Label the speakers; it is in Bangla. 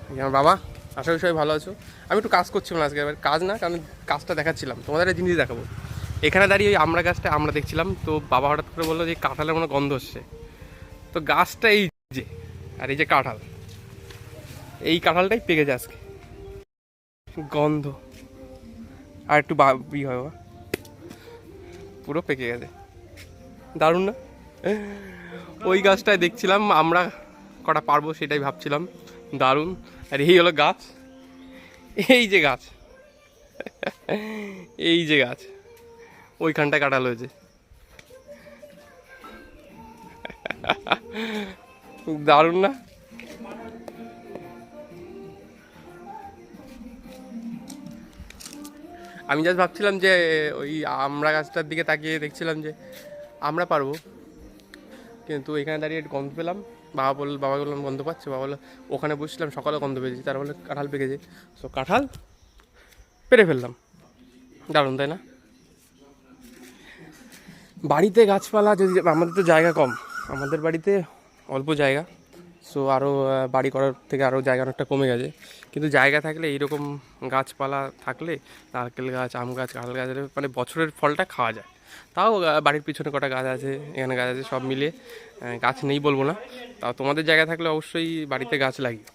Speaker 1: আমার বাবা। আশা করি সবাই ভালো আছো। আমি একটু কাজ করছিলাম আজকে, এবার কাজ না, কারণ কাজটা দেখাচ্ছিলাম তোমাদের, একটা জিনিস দেখাবো। এখানে দাঁড়িয়ে ওই আমরা গাছটা আমরা দেখছিলাম, তো বাবা হঠাৎ করে বললো যে কাঁঠালের মনে গন্ধ হচ্ছে। তো গাছটা এই যে, আর এই যে কাঁঠাল, এই কাঁঠালটাই পেকে যায় আজকে, গন্ধ। আর একটু হয় বাবা, পুরো পেকে গেছে, দারুণ না? ওই গাছটায় দেখছিলাম আমরা কটা পারবো, সেটাই ভাবছিলাম, দারুণ। আর এই হলো গাছ, এই যে গাছ, এই যে গাছ, ওইখানটায় কাঁঠাল হয়েছে, দারুণ না? আমি জাস্ট ভাবছিলাম যে ওই আমরা গাছটার দিকে তাকিয়ে দেখছিলাম যে আমরা পারবো, কিন্তু এখানে দাঁড়িয়ে একটু গন্ধ পেলাম। বাবা বললাম গন্ধ পাচ্ছে, বাবা বললো ওখানে বসছিলাম সকালে গন্ধ পেয়েছি, তারা বলে কাঁঠাল পেকেছে। সো কাঁঠাল পেরে ফেললাম, দারুণ তাই না? বাড়িতে গাছপালা যদি, আমাদের তো জায়গা কম, আমাদের বাড়িতে অল্প জায়গা, সো আরও বাড়ি করার থেকে আরও জায়গা অনেকটা কমে গেছে। কিন্তু জায়গা থাকলে এইরকম গাছপালা থাকলে, নারকেল গাছ, আম গাছ, কাঁঠাল গাছ, মানে বছরের ফলটা খাওয়া যায়। তাও বাড়ির পিছনে কটা গাছ আছে, এখানে গাছ আছে, সব মিলিয়ে গাছ নেই বলবো না। তাও তোমাদের জায়গা থাকলে অবশ্যই বাড়িতে গাছ লাগিও।